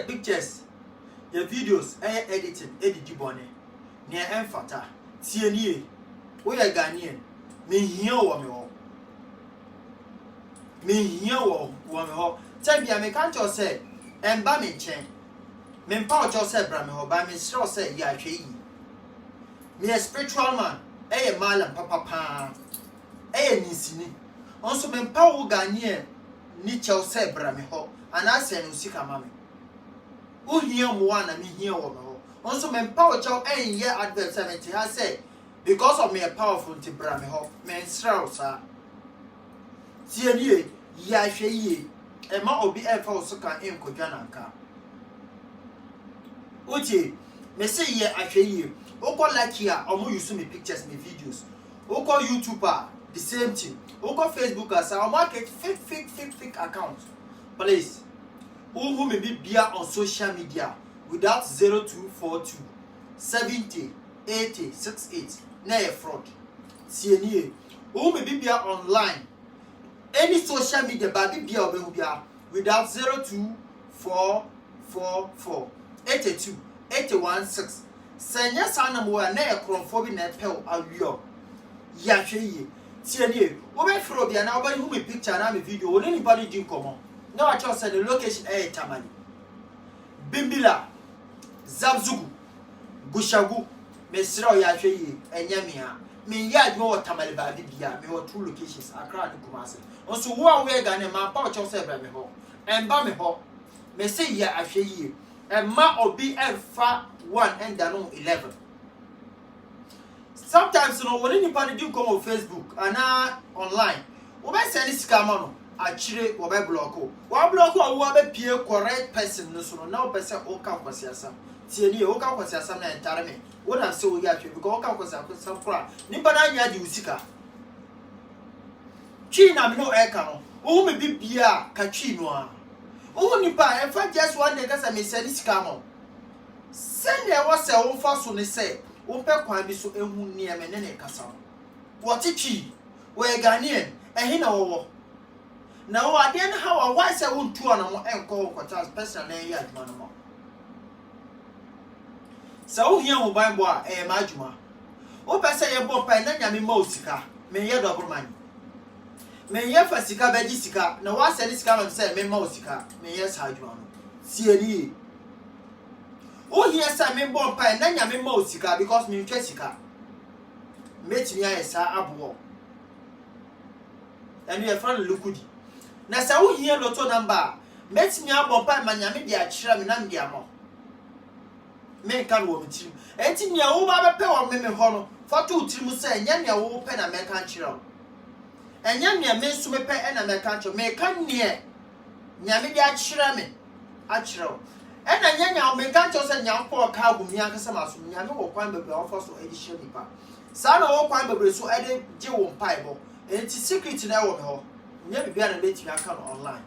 pictures, your videos, editing, edit bonnet. Near Enfata, TNE, we are Ghanaian. Me here, woman. Me here, woman. Tell me, I can't just say, and Bammy chain. Men power just said, Brammy, by me, so say, ya, me a spiritual man, mal and papa, nisini. Also, men power Ghanaian, Nichel said, Brammy, and I said, Usika, mammy. Who here one and me here, woman. Also, men power chow ain't yet advertisement. I say, because of me a powerful to Brammy Hawk, men strauss, sir. See, ya she a ma obi a false can in Kojanaka. Uti, me say ye I she Oko like here, or more you see me pictures, me videos. Oko YouTuber, the same thing. Oko Facebook as our market fake account. Please, who may be beer on social media. Without 0242 70 80 68 na fraud. CNA who may be online any social media baby be without 02444 82 816 senya sana mo na ekronfo na pel awio ya hwe CNA wo be fro bia na wo be picture na me video wo ni body din komo na wa cho say the location tamale Bimbila Zabzugu, Gushagu, Mesro Yashi, and Yamia. Me yard more Tamaliba, me or 2 locations, Accra and Kumasi. Also, one way Ghana, my pouch of Sebramiho, and Bamiho, may say ya Ashi, and Ma or BF 1 and Danon 11. Sometimes, you know, when anybody do come on Facebook and online, when I send this scam actually, what I block, what block or what a peer correct person, no sooner now person or campus. TNE Oka was a son and Tarame. What I saw yet because Oka was a some cry. Nipana Yadi Usika. China no ecano. Oh, may be Pia Cachinoa. Oh, Nipa, if I just one day, I may send this camo. Send there was a own fast when they say, Opa quite be so near Menene Castle. What a chi? Where Ghanaian, and he know. Now I didn't have a wise I won't 2 and call Quatas person name yet, Manamo. So here will buy boy a majuma. O pesa ye bo pa na nyame ma osika. Me ye double money. Me ye fa sika be sika. Na wa se sika no say me ma osika. Me ye sajuma no. Sieni. O here say me bo pa na nyame ma osika because me ntwa sika. Metimi aye sa abo. And you friend Lukudi. Na say o here lotto number. Metimi abo pa ma nyame dia kira me na me dia mo. Men can wo team enti nia wo ba be wo me ho no foto team say nya nia wo pe na me kan kire enya nia me su me pe na me kan kire me kan nie nya me dia kire me a kire ena nya nya me kan kire say nya po ka gu mi akasa ma so nya me wo kwan bebe wo fo so edition nipa sa na wo kwan bebe so ede je wo mpai bo enti secret na wo me ho nya bibia na beti aka no online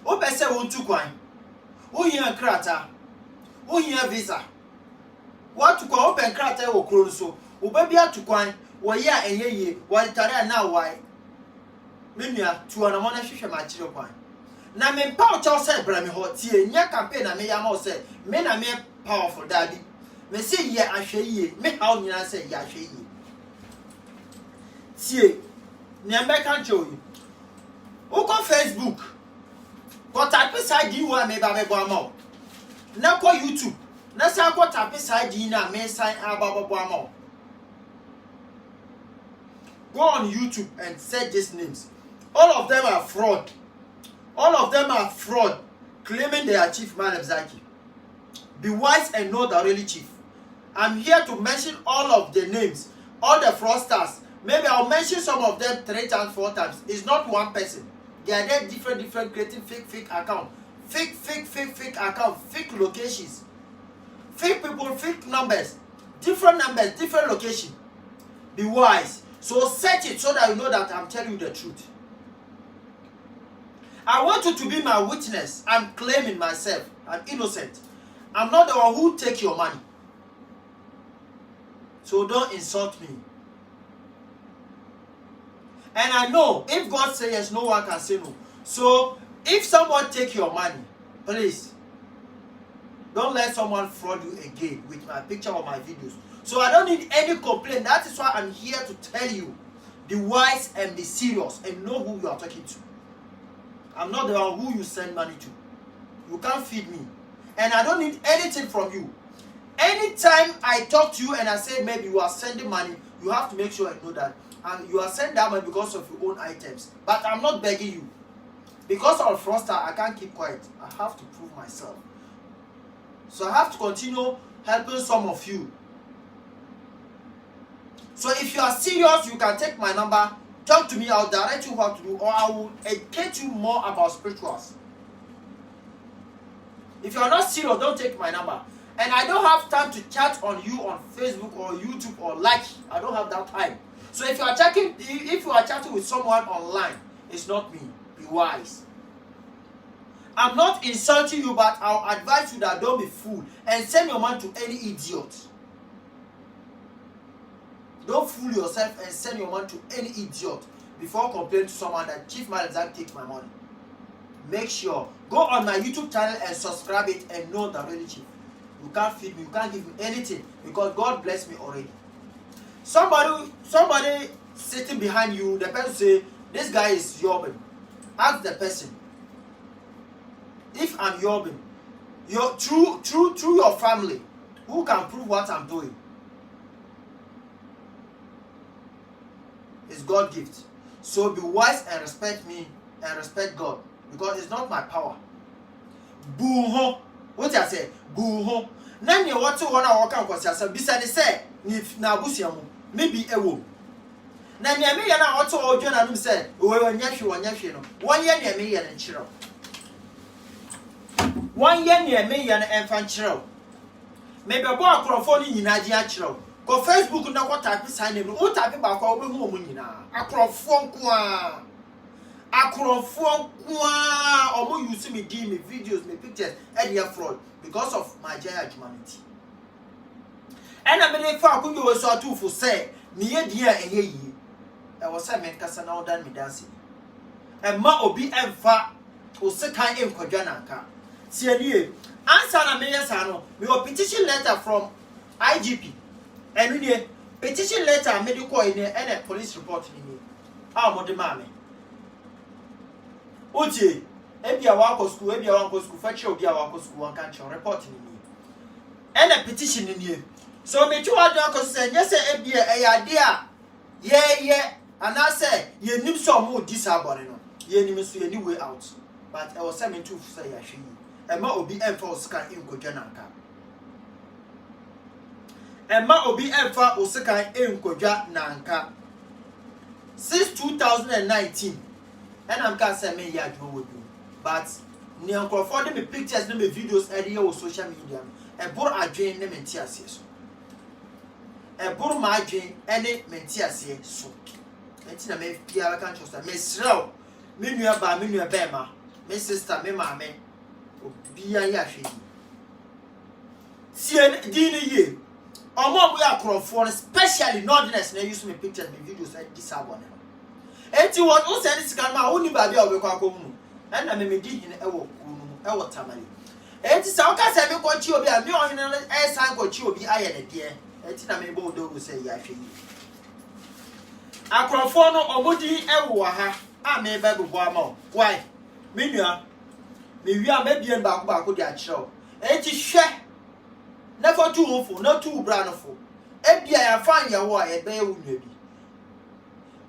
o be say wo ntu kwan o here krata o here visa what to go open krata wo kro so o ba bia to kwan wo ye enye wo tare na wai menua tu ana mo na hwehwe ma kire kwan na me pa o chaw say bra me ho tie nya campaign na me ya ma say me na me powerful daddy me say ye ahwe ye me how nyina say ye ahwe ye tie ni American show you o ko Facebook ko type side you wa me ba me bo ama na ko YouTube na sa ko type side you na me sign aba bo ama go on YouTube and search these names. All of them are fraud. All of them are fraud, claiming they are Chief Malam Zaki. Be wise and know the really chief. I'm here to mention all of the names, all the fraudsters. Maybe I'll mention some of them 3 times, 4 times. It's not one person. They are there different creating fake account. Fake account, fake locations. Fake people, fake numbers. Different numbers, different location. Be wise. So set it so that you know that I'm telling you the truth. I want you to be my witness. I'm claiming myself. I'm innocent. I'm not the one who take your money. So don't insult me. And I know if God says yes, no one can say no. So if someone take your money, Please, don't let someone fraud you again with my picture or my videos. So I don't need any complaint. That is why I'm here to tell you, be wise and be serious and know who you are talking to. I'm not the one who you send money to. You can't feed me. And I don't need anything from you. Anytime I talk to you and I say maybe you are sending money, you have to make sure I know that you are sending that money because of your own items. But I'm not begging you. Because I'm a fraudster, I can't keep quiet. I have to prove myself. So I have to continue helping some of you. So if you are serious, you can take my number, talk to me, I'll direct you what to do, or I will educate you more about spirituals. If you are not serious, don't take my number. And I don't have time to chat on you on Facebook or YouTube or like. I don't have that time. So if you are chatting with someone online, it's not me. Be wise. I'm not insulting you, but I'll advise you that don't be fool and send your money to any idiot. Don't fool yourself and send your money to any idiot before complaining to someone that Chief Malazak takes my money. Make sure, go on my YouTube channel and subscribe it and know the really Chief. You can't feed me, you can't give me anything because God bless me already. Somebody sitting behind you, the person say, this guy is Yobin. Ask the person, if I'm Yobin, through your family, who can prove what I'm doing? It's God's gift. So be wise and respect me and respect God because it's not my power. Boo-ho. What I say? Boo-ho. Nani what to one hour can cause yourself. Beside say, if Nabusiamu, maybe a womb. Nani me yana what to all John said, oh, and yashi, 1 year near me and chiro. 1 year near me and fan chiro. Maybe a boy acrophone in Nadia chiro. Go Facebook na what type sign him. What type about call me home na? Acrophone kwa. Or you see me give me videos, me pictures, and your fraud because of my giant humanity. And I mean, if I could do so too for say, near dear and ye. I was a man cast now done me dancing. And ma obi and fa or second in Kojanaka. See ye, answer a mayor sano, your petition letter from IGP. And we petition letter, medical in and a police report in me. Our mother mammy. Uti, maybe a walk school, maybe a walk school, fetch your dear walk school, one country reporting in me. And a petition in you. So, me two are say, yes, a idea. Yeah, and I say, you need some more disabling. You need to see any way out. But I was sending to say, I should. And ma will be enforced in Kojanaka. And ma obi emfa osekan enkodwa nanka since 2019 and I'm can say me ya adwo wodu but ne ankofo de me pictures ne me videos area on social media e bor adwen ne menti ase so e bor ma adwen ene menti ase so enti na me pia kan chosa me srew me nua ba me nua be ma me sister me maame obi ya ya hwe sie dini ye omo we are crofon especially nordness na use me pictures me videos and this abone enti what o say this kan ma oni ba bia obekwa akomu and na me di hine e wo kunu e wo tamale enti sa o ka say me ko chi obi a me o hine e san ko chi obi aye ne de enti na me bo do say ya hwe yi akrofon no omodi e wo ha a me ba bebo ama why me nua me wi a me bien ba ko di a kire o enti hwe never too awful, not too brandful. Ebia ya fan ya wo e be wo nwa bi.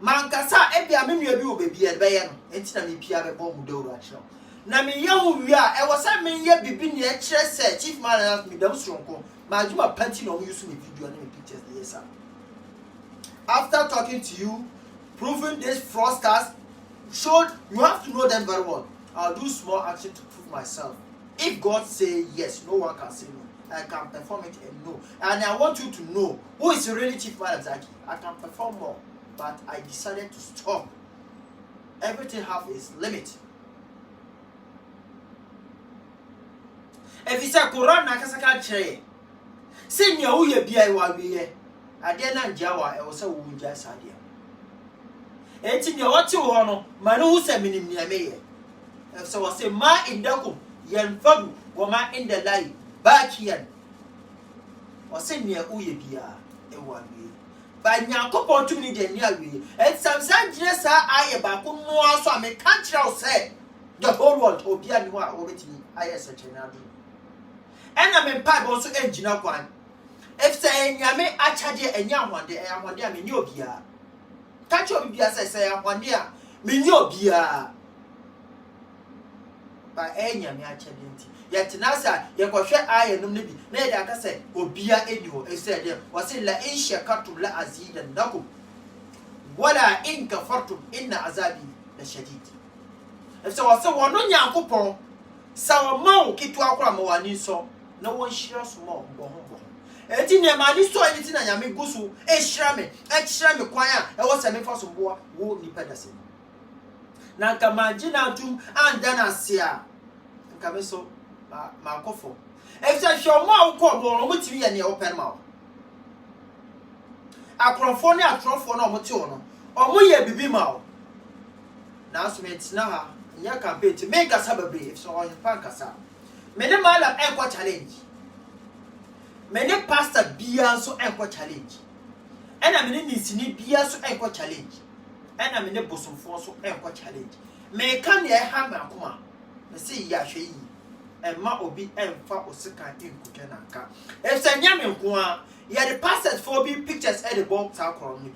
Mankasa ebia me nwa bi wo baby e be ye no. Enti na me pia be bo mu do ro a kire. Na me ye wo wi a e wo sa me ye bibi ne e kire se Chief Malazak me dam stronko. Ma juma panty no use me video and me pictures the yes. After talking to you, proving these fraudsters, showed you have to know them very well. I'll do small action to prove myself. If God say yes, no one can say no. I can perform it and no. And I want you to know who is really Chief Malazak. I can perform more, but I decided to stop. Everything have its limit. If it's a Quran, I can say, Senior, who you be, I will be here. I dare not Jawa, I was a wound just idea. And in your what you honor, Manu said, Minim near me. So I say, Ma in Dakum, yanfadu wama inda lahi bakiyan wasenya uye bia ewawe ba nyankopon tumi ni de ni awe samsan gire sa aye ba ko no aso ame kan kira o say the whole world obia ni ho a obetimi aye sechenadu ena me mpa bo so engina kwan if say nyame achaje enya ahwande a me ni obia ka chi obia say ahwande a me ni obia ba enyame achade nti yetinasa yekohwe aye num ne bi na ye aka say obia edi ho e say dem wase la in shakatum la azidannakum wala in kafartum inna azabi la shadid if say wase wono nyankopon sa wo ma wo kitu akora ma wani so na won hira so ma bo ho enti ne ma ni so enti na nyame gusu e hira me kwan a e wo se me fa so bo wo ni pedase na nka magina atum anda na sia nka me so ma kofo e se hwe mo akọ bo no mutimi ye ne open ma akrofo ne atrofo na omote wo no omo ye bibi ma na so me tina ha nya campaign ti make us have if so on pankasa me ne mala enko challenge me ne pastor bia so enko challenge ena me ne nisini bia so enko challenge ena me ne bosomfo so enko challenge me kan ye ha me akoma me se ya hwe yi emma obi emfa osika nkutwe na nka if say nya me nko a ye the pastors for be pictures at the box akoro no bi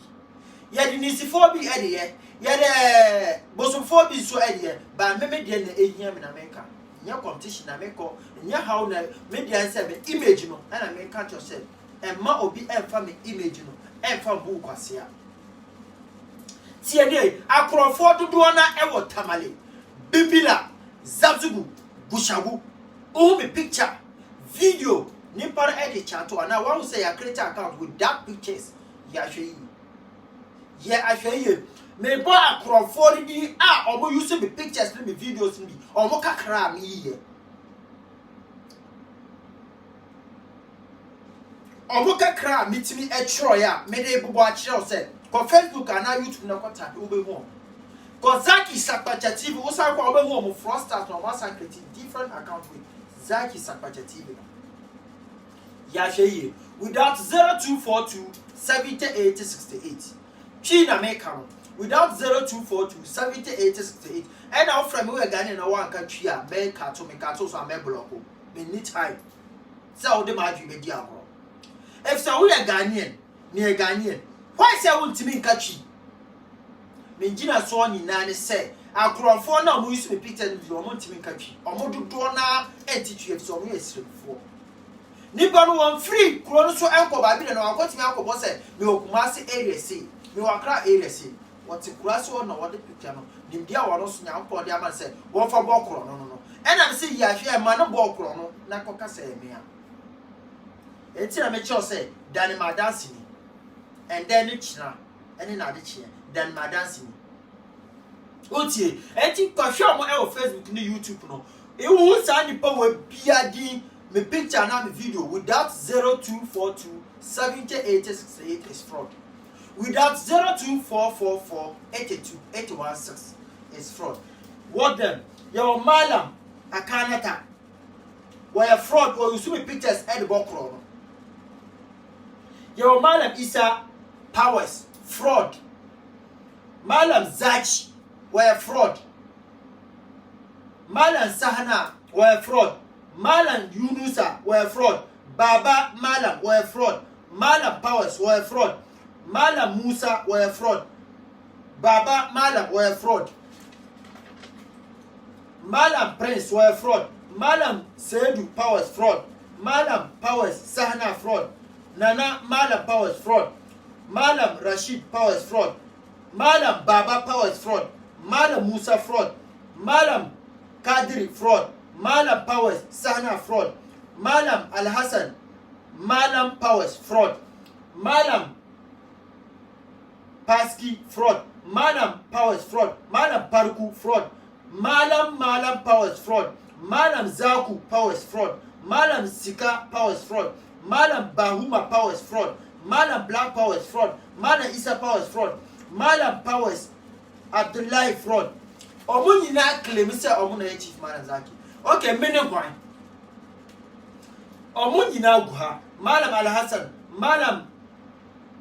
ye the nisifo bi e de ye the bosomfo bi so e de ye ba me de na ehia me na menka nya competition na meko nya how na me de say me image no na me catch yourself emma obi emfa me image no emfa bu kwasea tie ne akrofo dodo na e wo tamale bibila zabzugu bushagu o me picture video ni para edit chat na one say ya create account with that pictures ya hwe yi ya ahwe yi me bo akrofo di omo use me pictures me videos ni omo kakra me yi omo kakra mitimi e chiro ya me dey bobo a chiro say ko Facebook and YouTube na ko tap wo be ho ko Zaki Sakpacha TV wo sa ko wo be ho mo frosters no ma create different account with Zaki Sakpacha TV ya hwe without 0242 708068 China make am without 0242 708068 and now from we Ghana na one country a me kato so me block me need time so de ma dwi be di agro if so we Ghanaian near Ghanaian why say won timi nkatwi me ngina so ni na ne say akrofo na mo use me picture video mo timi nkatwi omo dodo na entitwe if so mo esrefo ni ba no won free kuro no so enko ba bi na wakotimi akobo say me okumase area say me wakra area say what kurase won na wode picture no nim dia woro so nyanko de ama say won fa bokoro no ena me say ya hwe ma no bokoro no na koka say me a enti na me cho say dan ma dance ni and then china eni na de chie dan ma dance ni otie enti ko hwe mo e wo Facebook ni YouTube no e wo sa ni pa wa bia din me picture na me video without 0242 708068 is fraud. Without 02444 82816 is fraud. What them? Your malam akanata. Where fraud or you see me pictures at the bokro. Your malam isa powers fraud. Malam Zach where fraud. Malam Sahana where fraud. Malam Yunusa were fraud. Baba Malam were fraud. Malam Powers were fraud. Malam Musa were fraud. Baba Malam were fraud. Malam Prince were fraud. Malam Sedu Powers fraud. Malam Powers Sahana fraud. Nana Malam Powers fraud. Malam Rashid Powers fraud. Malam Baba Powers fraud. Malam Musa fraud. Malam Kadri fraud. Malam Powers Sahana fraud. Malam Al Hassan Malam Powers fraud. Malam Paski fraud. Malam Powers fraud. Malam Parku fraud. Malam Powers fraud. Malam Zaku Powers fraud. Malam Sika Powers fraud. Malam Bahuma Powers fraud. Malam Black Powers fraud. Malam Isa Powers fraud. Malam Powers Abdullahi fraud. Omo nyina claim say omo na chief Malam Zaki. Okay, many wine. Omunina Guha, Malam Al Hassan, Malam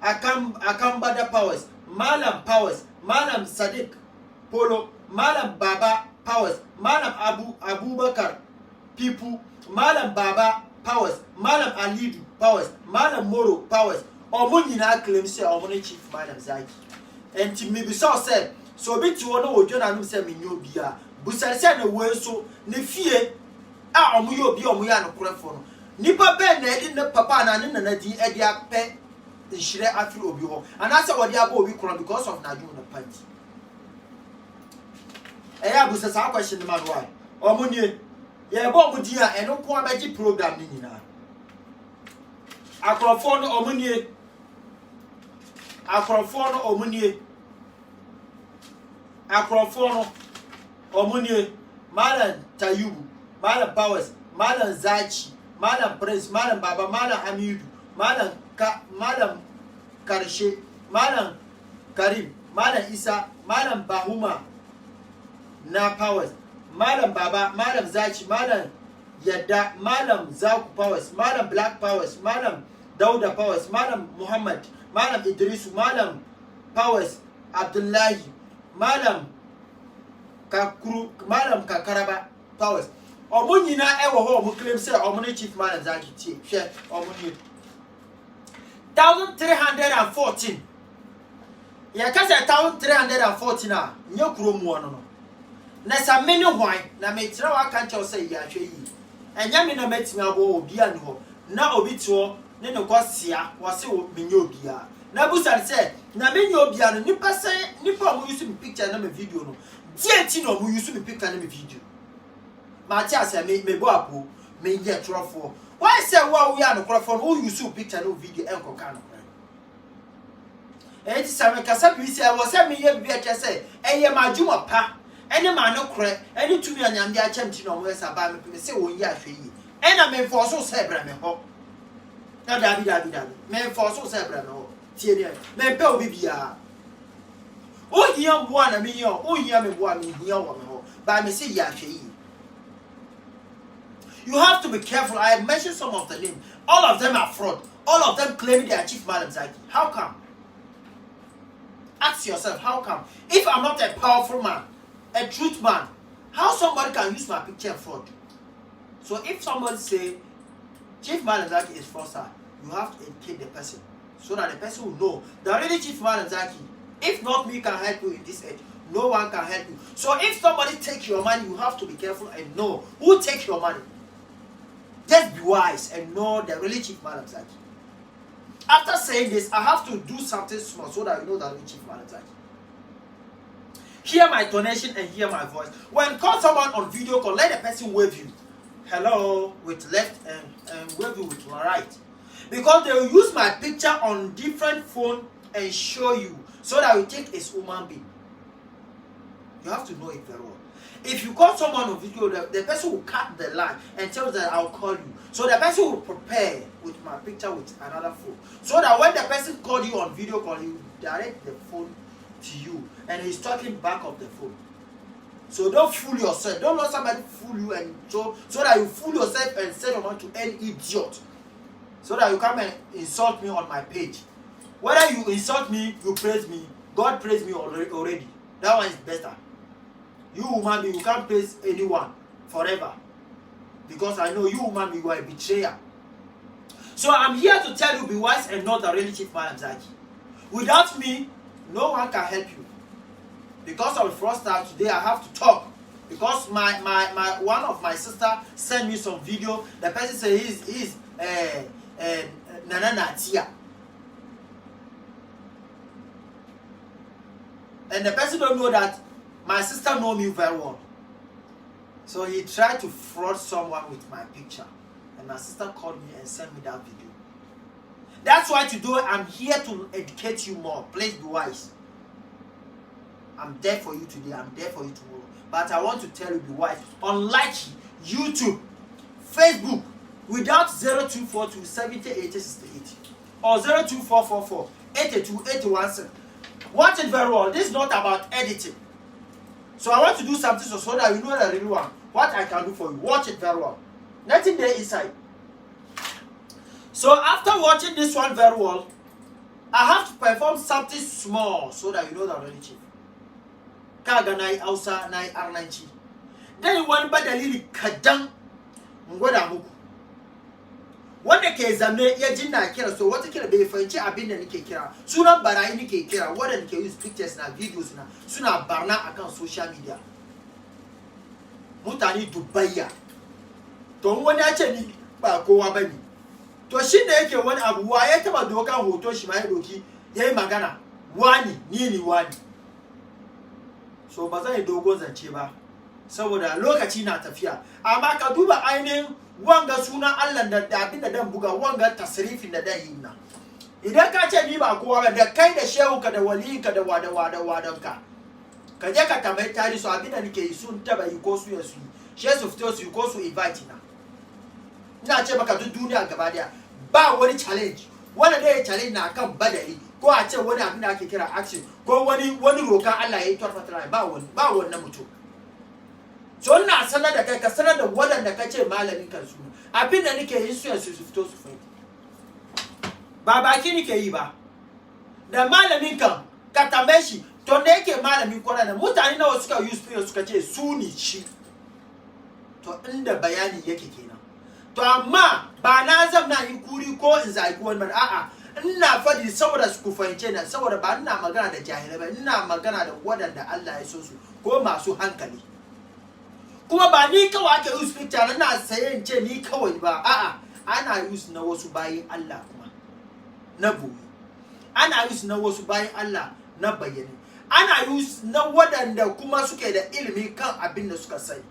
Akambada Powers, Malam Powers, Malam Sadiq Polo, Malam Baba Powers, Malam Abu Bakar People, Malam Baba Powers, Malam Alidu Powers, Malam Moro Powers. Omunina claims say Omuni Chief Madam Zaki. And to me be so said, so be to one of John say me no bia. Busarse na we so ne fie a omuyo bi omuya no korefo no. Nipa ben na edi ne papa na ne nana di edi apɛ nhire afiri obi ho. Anase wodi aba obi kron because of nadu na panti. Eya busa sa question ma do ai. Omunie ye bo omudi a eno ko abaji program ni nyina. Akrofo no omunie. Akrofo no omunie. Akrofo no Omunie, Malam Tayubu, Malam Powers, Malam Zachi, Malam Prince, Malam Baba, Malam Hamidu, Malam Karshe, Malam Karim, Malam Isa, Malam Bahuma, Na Powers, Malam Baba, Malam Zachi, Malam Yadda, Malam Zaku Powers, Malam Black Powers, Malam Dauda Powers, Malam Muhammad, Malam Idrisu, Malam Powers, Abdullahi, Malam Kakuru, Malam Kakaraba Powers. Omunina ewo ho omu claim say omuni Chief Malam Zaki tie. Hwe omuni 1314. Ya ka say 1314 a nye kuro mu ono no. Na sa meni hwan na me tira wa kan che say ya hwe yi. Enya me na metimi abo obi an ho. Na obi tuo ne ne kwasia wo se wo menye obi a. Na busa say na menye obi a no nipa say nipa omu use me picture na me video no. DNT no mu use me picture na me video. Ma tia say me bo apo me get trofo. Why say wa we an crofo who use picture no video enko kan no. E ti say me kasa bi say wo say me ye bi e say eye majuma pa ene ma no kre ene tumi anyamde a chamti no mo esa ba me say wo yi ahwe yi. Ena me for so say bra me ho. Na dabi me for so say bra me ho. Tie ni me pe obi bia. O hiya mboa na me yo, o hiya me boa me hiya wo me ho. Ba me say ya hwe yi. You have to be careful. I have mentioned some of the names. All of them are fraud. All of them claiming they are Chief Malam Zaki. How come? Ask yourself, how come? If I'm not a powerful man, a truth man, how somebody can use my picture and fraud? So if somebody say Chief Malam Zaki is fraudster, you have to educate the person so that the person will know that really Chief Malam Zaki, if not me, can help you in this age. No one can help you. So if somebody take your money, you have to be careful and know who take your money. Just be wise and know the really Chief Malam Zaki. After saying this, I have to do something small so that you know that really Chief Malam Zaki. Hear my donation and hear my voice. When call someone on video call, let the person wave you. Hello with left and wave you with my right. Because they will use my picture on different phone and show you so that you think it's human being. You have to know it very well. If you call someone on video, the person will cut the line and tell that I'll call you. So the person will prepare with my picture with another phone. So that when the person called you on video call, he will direct the phone to you and he's talking back of the phone. So don't fool yourself. Don't let somebody fool you and so that you fool yourself and send someone to any idiot. So that you come and insult me on my page. Whether you insult me, you praise me, God praise me already. That one is better. You human being, you can't praise anyone forever. Because I know you human being, you are a betrayer. So I'm here to tell you, be wise and not the really Chief Malam Zaki. Without me, no one can help you. Because of the fraudster today, I have to talk. Because my one of my sister sent me some video. The person said he's Nana Natia. And the person don't know that my sister know me very well. So he tried to fraud someone with my picture. And my sister called me and sent me that video. That's why today I'm here to educate you more. Please be wise. I'm there for you today. I'm there for you tomorrow. But I want to tell you, be wise. Unlike YouTube, Facebook, without 0242 70 80 68 or 02444 82 81. Watch it very well. This is not about editing. So I want to do something so that you know the real one. What I can do for you. Watch it very well. Nothing there inside. So after watching this one very well, I have to perform something small so that you know the reality. Kaga nai Hausa nai Arnanci. Then wani badalili kadan ngwada muku. Wanda ke zamne ya jinna kira so wata kira bai fahimci abin da nake kira. Sunan barayi nake kira wanda nake use pictures na videos na suna barna akan social media. Mutane Dubayya. To wani ya ce ni ba kowa bane. To shi da yake wani abu wa ya taba dokan hoto shi ma ya doki yayi magana. Wani ni wani. So ba zan yi dogon zance ba saboda lokaci na tafiya. Amma ka duba ainihin wanga sunan Allah da abin da dan buga wanga tasrifin da dan yi na. Idan ka ce ni ba kowa ba da kai da shehu ka da wali ka da wadanka. Ka je ka tambayi tarihi su abin da nake yi sun taba yi ko su yasu yi. She su fito su yi ko su invite na. Ina ce maka duk duniya gaba daya ba wani challenge. Wanda da ya challenge na kan badali ko a ce wani abin da ake kira action ko wani rokan Allah ya yi tarfata ba wannan mutum. So ina sanar da kai ka sanar da wadanda ka ce malamin kan su abin da nake yi su fito su fai ba baki nake yi ba da malamin kan ka tambaye shi to da yake malamin kwana da mutane nawa suka use prayer suka ce su ni shi to inda bayani yake kenan to amma ba na zamna yi kuri ko in zaki wani ba a'a ina fadi saboda su ku fahimce na saboda ba ina magana da jahilai ba ina magana da wadanda Allah ya so su ko masu hankali kuma ba ni kawai ake use picture na sayen ce ni kawai ba a'a ana use na wasu bayin Allah kuma na boye ana use na wasu bayin Allah na bayyane ana use na wadanda kuma suke da ilimi kan abin da suka sani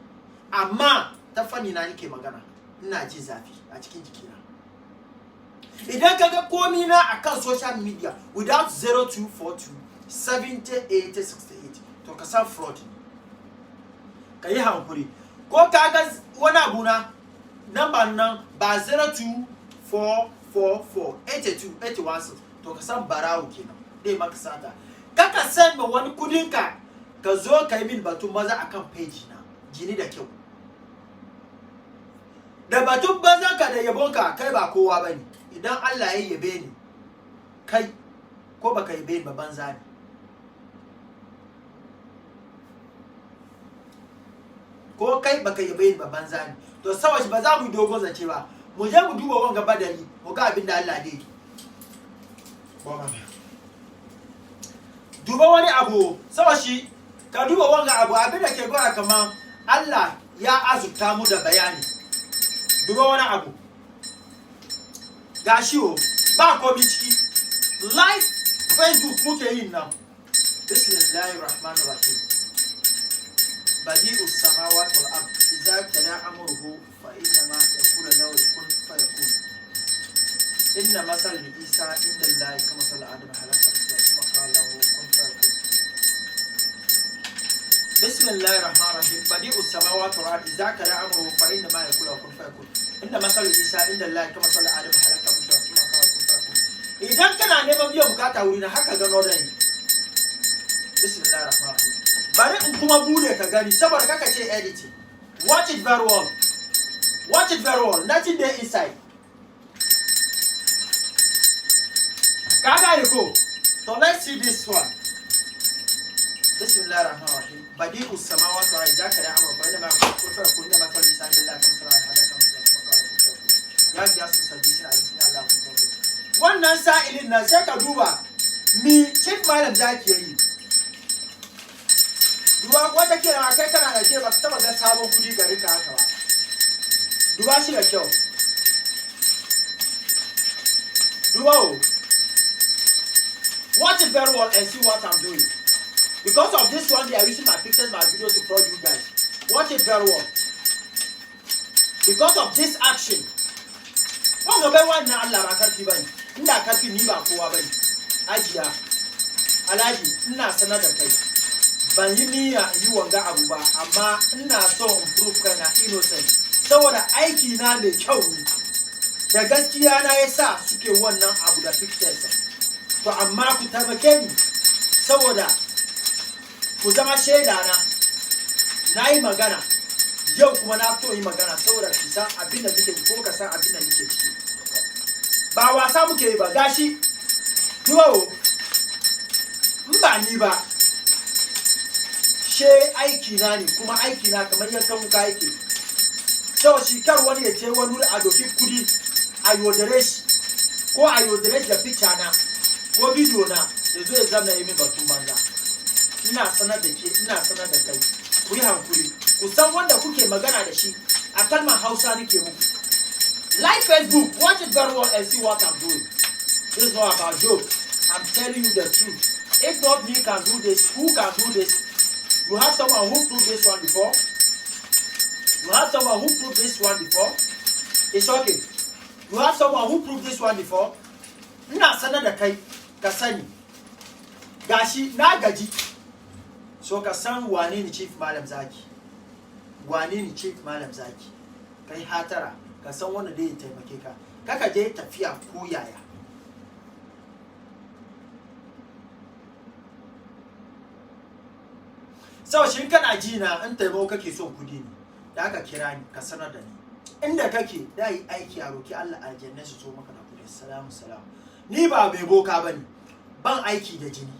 amma ta fanni na nake magana ina ji zafi a cikin jikina idan kaga komi na akan social media without 0242 708068 to ka san fraud ka yi hankuri ko kaga wani abu na number nan ba 024448281 to ka san barawo kenan dai maka sata kaka send ma wani kudin ka zo ka yi min batun maza akan page na jini da kyau da batun banza ka da yabon ka kai ba kowa bane idan Allah ya yabe ni kai ko baka yabe ni ba banza ne ko kai baka yabe ni ba banza ne to saboda ba za mu dogon zace ba mu je mu duba wanga badali mu ga abin da Allah dai duba wani abu saboda shi ka duba wanga abu abin da ke gora kaman Allah ya azurta mu da bayani duba wani abu gashi o ba komi ciki live Facebook muke yin nan bismillahir rahmanir rahim badi'us samawati wal ard idza kana amruhu fa inna ma yaqulu lahu kun fayakun inna masal isa inda allahi kama sal adam halaka thumma qala lahu kun fayakun bismillahir rahmanir rahim badi'us samawati wal ard idza kana amruhu fa inna ma yaqulu lahu kun fayakun inna masal isa inda allahi kama sal adam halaka thumma qala kun fayakun idan kana neman biyan bukata wuri na haka ga nodan bismillahir rahmanir rahim bari in kuma bude ka gani saboda kaka ce editing watch it very well nothing there inside kaga ko so let's see this one bismillahir rahmanir rahim badi'us samawati wal ardi zakara amru fa inna ma yakun fa yakun ma fa lisan billahi kama sallallahu alaihi wasallam ya ga su sabisi a cikin Allah ku tafi wannan sa'ilin nan sai ka duba mi chief malam zaki yayi duba wata kira kai kana da ke ba ka taba ga sabon kudi gari ka haka ba duba shi da kyau duba watch it very well and see what I'm doing because of this one they are using my pictures my videos to fraud you guys watch it very well because of this action wanga bai wannan Allah ba karfi bane inda karfi ni ba kowa bane ajiya alaji ina sanar da kai ban yi niyya yi wanga abu ba amma ina so in prove kana innocent saboda aiki na mai kyau ne da gaskiya na yasa suke wannan abu da pictures to amma ku tabbake ni saboda ku zama shaida na na yi magana yau kuma na fito yi magana saboda ki san abin da nake ko ka san abin da nake ciki ba wasa muke yi ba gashi duwawo in ba ni ba she aiki na ne kuma aiki na kamar yankan wuka yake sau shi kar wani ya ce wani wuri a doki kudi a yodare shi ko a yodare shi da picture na ko video na ya zo ya zama yi min batun banza ina sanar da ke ina sanar da kai ku yi hankuri ku san wanda kuke magana da shi a kalmar Hausa nake muku like Facebook, watch it very well and see what I'm doing. This is not about joke. I'm telling you the truth. If not me can do this, who can do this? You have someone who proved this one before? You have someone who proved this one before? It's okay. You have someone who proved this one before? Ina sanar da kai ka sani. Gashi na gaji. So ka san wane ne Chief Malam Zaki. Wane ne Chief Malam Zaki. Kai hatara. Ka san wanda zai taimake ka kaka je tafiya ko yaya sau shin kana ji na in taimako kake son kudi ne da aka kira ni ka sanar da ni inda kake da yi aiki a roki Allah aljanna su so maka da kudi salamu ni ba mai boka bane ban aiki da jini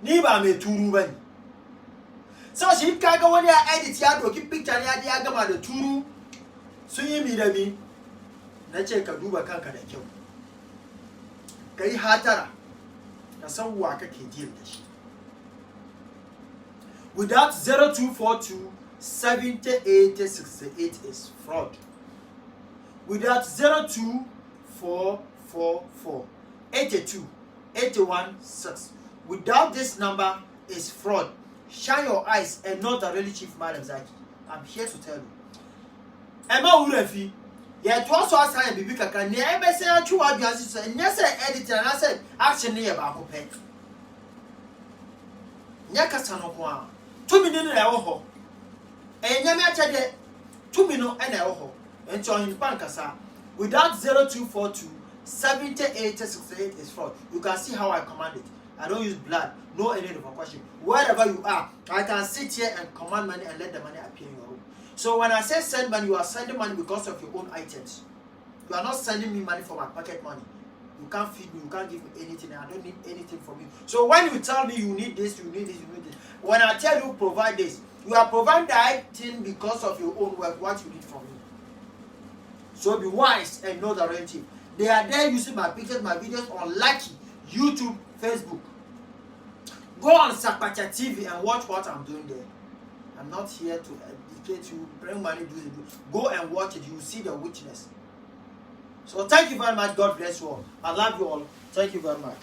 ni ba mai turu bane sau shin kaga wani ya edit ya doki picture ya gama da turu sun yi mi da mi na ce ka duba kanka da kyau ka yi hatara ka san wa kake deal da shi without 0242 708068 is fraud without 02444 82 816 without this number is fraud. Shine your eyes and not the really Chief Malam Zaki. I'm here to tell you. Emma Urefi, yet was also a bibi kaka near MSA and 2 addresses and yes, editor, and I said, action near about pet. Yakasano, 2 minutes an hour. And Yamacha 2 minutes an hour. And join Bankasa without 0242 708068 is fraud. You can see how I command it. I don't use blood, no any of a question. Wherever you are, I can sit here and command money and let the money appear in your room. So when I say send money, you are sending money because of your own items. You are not sending me money for my pocket money. You can't feed me, you can't give me anything, and I don't need anything from you. So when you tell me you need this, you need this, you need this, when I tell you provide this, you are providing the item because of your own work, what you need from me. So be wise and know the relative. They are there using my pictures, my videos on Lucky, YouTube, Facebook. Go on Sakpacha TV and watch what I'm doing there. I'm not here to educate you, bring money, do it. Go and watch it. You will see the witness. So thank you very much. God bless you all. I love you all. Thank you very much.